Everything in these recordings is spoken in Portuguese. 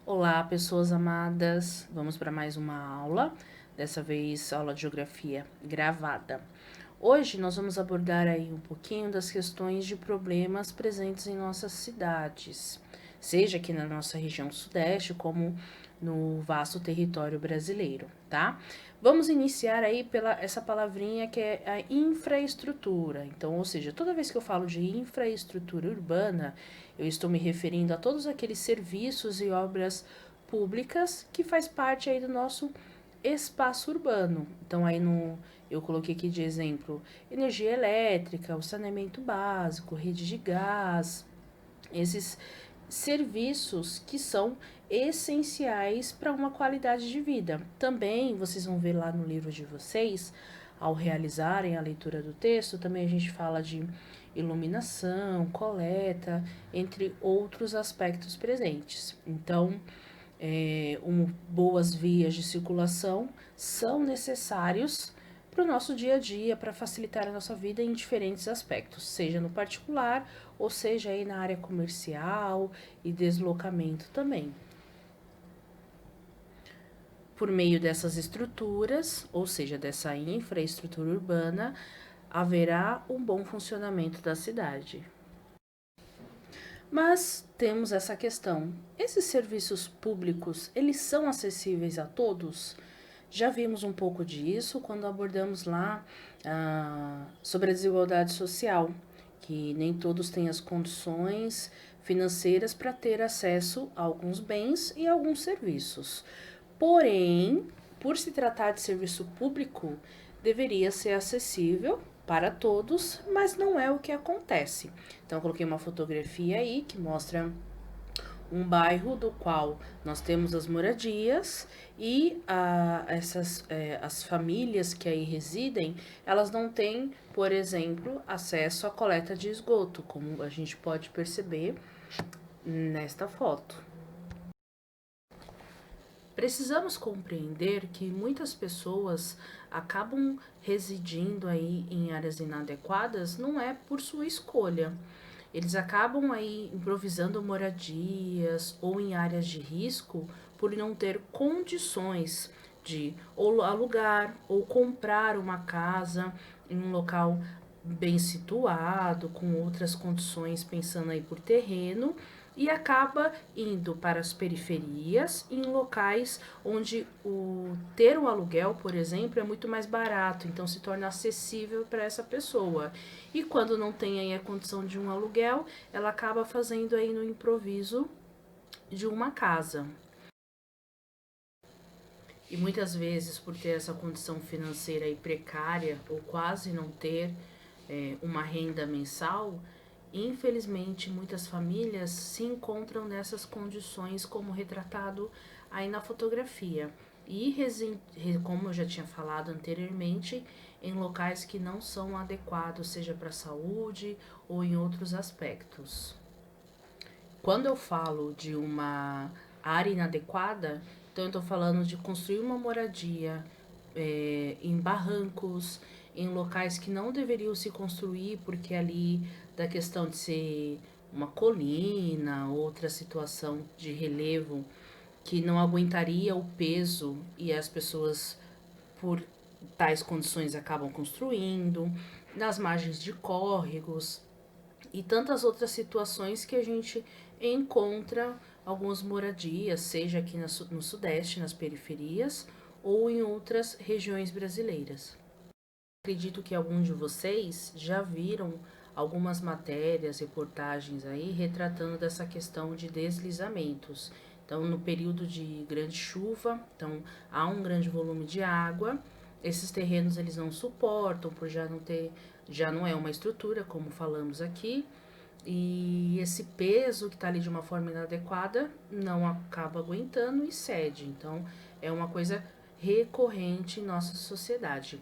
Olá, pessoas amadas. Vamos para mais uma aula, dessa vez aula de geografia gravada. Hoje nós vamos abordar aí um pouquinho das questões de problemas presentes em nossas cidades, seja aqui na nossa região sudeste, como no vasto território brasileiro, tá? Vamos iniciar aí pela essa palavrinha que é a infraestrutura. Então, ou seja, toda vez que eu falo de infraestrutura urbana, eu estou me referindo a todos aqueles serviços e obras públicas que faz parte aí do nosso espaço urbano. Então aí no eu coloquei aqui de exemplo energia elétrica, o saneamento básico, rede de gás, esses serviços que são essenciais para uma qualidade de vida. Também vocês vão ver lá no livro de vocês, ao realizarem a leitura do texto, também a gente fala de iluminação, coleta, entre outros aspectos presentes. Então, boas vias de circulação são necessários para o nosso dia a dia, para facilitar a nossa vida em diferentes aspectos, seja no particular ou seja aí na área comercial e deslocamento também. Por meio dessas estruturas, ou seja, dessa infraestrutura urbana, haverá um bom funcionamento da cidade. Mas temos essa questão: esses serviços públicos, eles são acessíveis a todos? Já vimos um pouco disso quando abordamos lá sobre a desigualdade social, que nem todos têm as condições financeiras para ter acesso a alguns bens e a alguns serviços. Porém, por se tratar de serviço público, deveria ser acessível para todos, mas não é o que acontece. Então, eu coloquei uma fotografia aí que mostra um bairro do qual nós temos as moradias e as famílias que aí residem, elas não têm, por exemplo, acesso à coleta de esgoto, como a gente pode perceber nesta foto. Precisamos compreender que muitas pessoas acabam residindo aí em áreas inadequadas não é por sua escolha. Eles acabam aí improvisando moradias ou em áreas de risco por não ter condições de ou alugar ou comprar uma casa em um local bem situado, com outras condições, pensando aí por terreno, e acaba indo para as periferias, em locais onde o ter um aluguel, por exemplo, é muito mais barato, então se torna acessível para essa pessoa. E quando não tem aí a condição de um aluguel, ela acaba fazendo aí no improviso de uma casa. E muitas vezes, por ter essa condição financeira aí precária ou quase não ter uma renda mensal, infelizmente muitas famílias se encontram nessas condições, como retratado aí na fotografia. E, como eu já tinha falado anteriormente, em locais que não são adequados, seja para a saúde ou em outros aspectos. Quando eu falo de uma área inadequada, então eu estou falando de construir uma moradia em barrancos, em locais que não deveriam se construir, porque ali da questão de ser uma colina, outra situação de relevo que não aguentaria o peso e as pessoas por tais condições acabam construindo, nas margens de córregos, e tantas outras situações que a gente encontra algumas moradias, seja aqui no Sudeste, nas periferias, ou em outras regiões brasileiras. Acredito que alguns de vocês já viram algumas matérias, reportagens aí retratando dessa questão de deslizamentos. Então, no período de grande chuva, então há um grande volume de água, esses terrenos eles não suportam por já não é uma estrutura, como falamos aqui, e esse peso que está ali de uma forma inadequada não acaba aguentando e cede. Então, é uma coisa recorrente em nossa sociedade.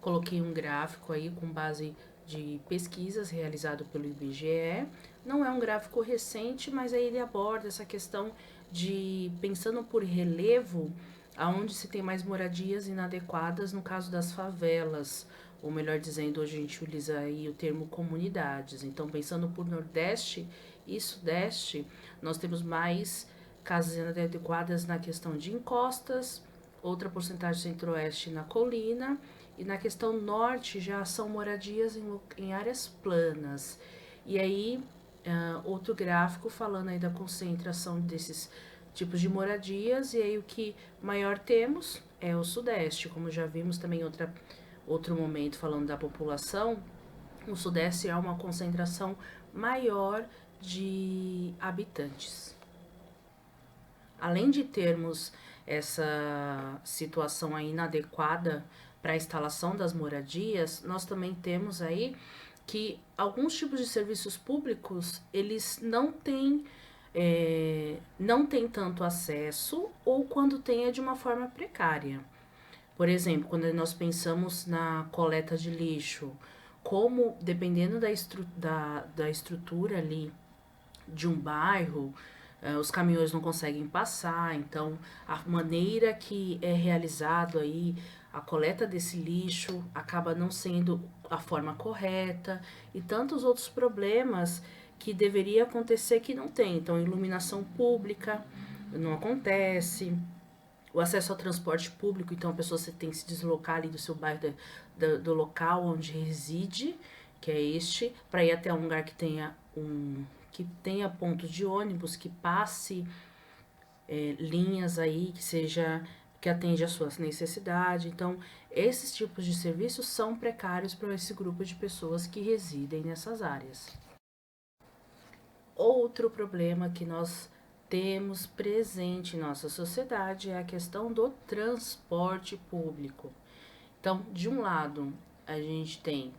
Coloquei um gráfico aí com base de pesquisas realizado pelo IBGE. Não é um gráfico recente, mas aí ele aborda essa questão de pensando por relevo, aonde se tem mais moradias inadequadas no caso das favelas, ou melhor dizendo, hoje a gente utiliza aí o termo comunidades. Então, pensando por Nordeste e Sudeste, nós temos mais casas inadequadas na questão de encostas, outra porcentagem centro-oeste na colina, e na questão norte já são moradias em áreas planas. E aí, outro gráfico falando aí da concentração desses tipos de moradias, e aí o que maior temos é o sudeste, como já vimos também em outro momento falando da população, o sudeste é uma concentração maior de habitantes. Além de termos essa situação aí inadequada para a instalação das moradias, nós também temos aí que alguns tipos de serviços públicos, eles não têm tanto acesso, ou quando tem é de uma forma precária. Por exemplo, quando nós pensamos na coleta de lixo, como dependendo da estrutura ali de um bairro, os caminhões não conseguem passar, então a maneira que é realizado aí a coleta desse lixo acaba não sendo a forma correta, e tantos outros problemas que deveria acontecer que não tem. Então, iluminação pública não acontece, o acesso ao transporte público, então a pessoa tem que se deslocar ali do seu bairro, do local onde reside, que é este, para ir até um lugar que tenha pontos de ônibus, que passe linhas aí, que atende às suas necessidades. Então, esses tipos de serviços são precários para esse grupo de pessoas que residem nessas áreas. Outro problema que nós temos presente em nossa sociedade é a questão do transporte público. Então, de um lado, a gente tem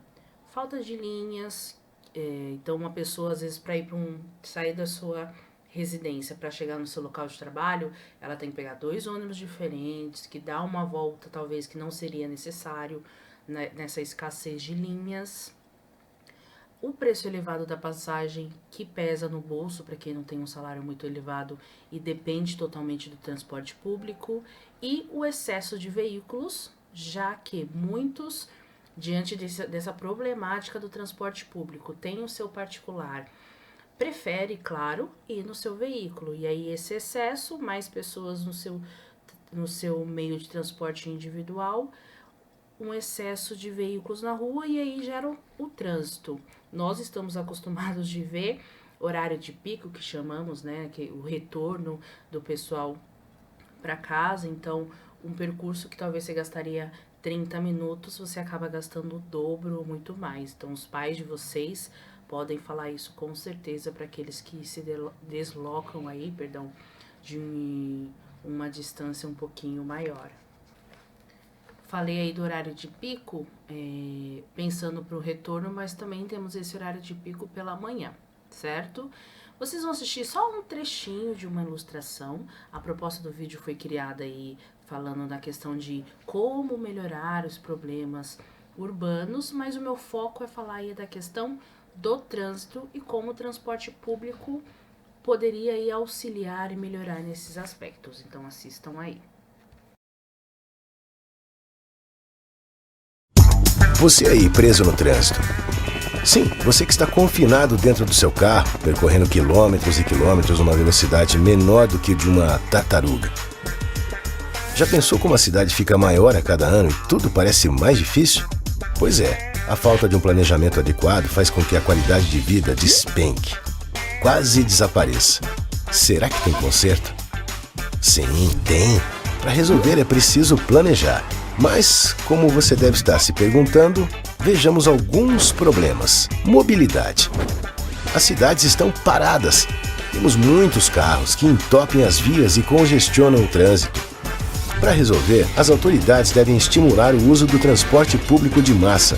falta de linhas, então uma pessoa, às vezes, para sair da sua residência para chegar no seu local de trabalho, ela tem que pegar 2 ônibus diferentes, que dá uma volta, talvez, que não seria necessário, né, nessa escassez de linhas. O preço elevado da passagem, que pesa no bolso para quem não tem um salário muito elevado e depende totalmente do transporte público, e o excesso de veículos, já que muitos, diante dessa problemática do transporte público, têm o seu particular, prefere, claro, ir no seu veículo. E aí esse excesso, mais pessoas no seu meio de transporte individual, um excesso de veículos na rua, e aí gera o trânsito. Nós estamos acostumados de ver horário de pico, que chamamos, né, que o retorno do pessoal para casa. Então, um percurso que talvez você gastaria 30 minutos, você acaba gastando o dobro ou muito mais. Então, os pais de vocês podem falar isso com certeza para aqueles que se deslocam aí, de uma distância um pouquinho maior. Falei aí do horário de pico, pensando para o retorno, mas também temos esse horário de pico pela manhã, certo? Vocês vão assistir só um trechinho de uma ilustração. A proposta do vídeo foi criada aí falando da questão de como melhorar os problemas urbanos, mas o meu foco é falar aí da questão do trânsito e como o transporte público poderia aí auxiliar e melhorar nesses aspectos. Então assistam aí. Você aí preso no trânsito. Sim, você que está confinado dentro do seu carro, percorrendo quilômetros e quilômetros numa velocidade menor do que de uma tartaruga. Já pensou como a cidade fica maior a cada ano e tudo parece mais difícil? Pois é, a falta de um planejamento adequado faz com que a qualidade de vida despenque, quase desapareça. Será que tem conserto? Sim, tem. Para resolver é preciso planejar. Mas, como você deve estar se perguntando, vejamos alguns problemas. Mobilidade. As cidades estão paradas. Temos muitos carros que entopem as vias e congestionam o trânsito. Para resolver, as autoridades devem estimular o uso do transporte público de massa.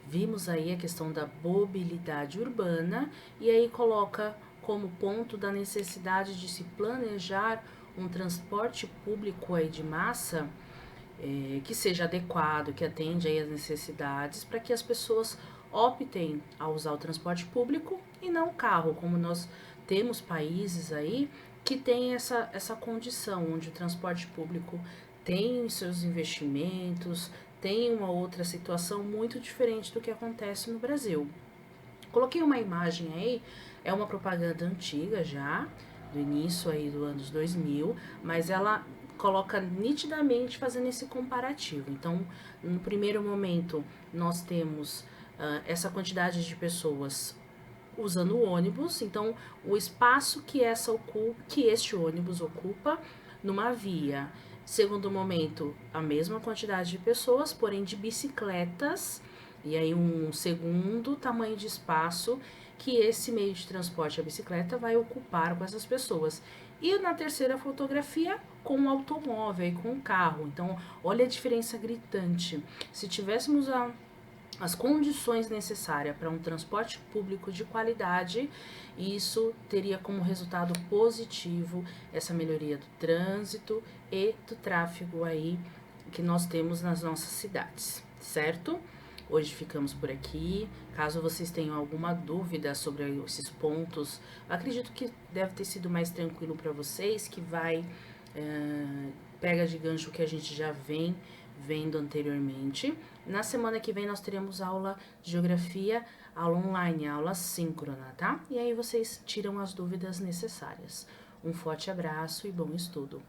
Vimos aí a questão da mobilidade urbana, e aí coloca como ponto da necessidade de se planejar um transporte público aí de massa que seja adequado, que atende aí as necessidades, para que as pessoas optem a usar o transporte público e não o carro, como nós temos países aí que tem essa condição, onde o transporte público tem os seus investimentos, tem uma outra situação muito diferente do que acontece no Brasil. Coloquei uma imagem aí, é uma propaganda antiga já, do início aí do anos 2000, mas ela coloca nitidamente fazendo esse comparativo. Então, no primeiro momento, nós temos essa quantidade de pessoas usando o ônibus, então o espaço que este ônibus ocupa numa via. Segundo momento, a mesma quantidade de pessoas, porém de bicicletas, e aí um segundo tamanho de espaço que esse meio de transporte, a bicicleta, vai ocupar com essas pessoas. E na terceira fotografia, com o automóvel e com o carro. Então, olha a diferença gritante. Se tivéssemos as condições necessárias para um transporte público de qualidade, isso teria como resultado positivo essa melhoria do trânsito e do tráfego aí que nós temos nas nossas cidades, certo? Hoje ficamos por aqui. Caso vocês tenham alguma dúvida sobre esses pontos, acredito que deve ter sido mais tranquilo para vocês, que vai pega de gancho que a gente já vem vendo anteriormente. Na semana que vem nós teremos aula de geografia, aula online, aula síncrona, tá? E aí vocês tiram as dúvidas necessárias. Um forte abraço e bom estudo!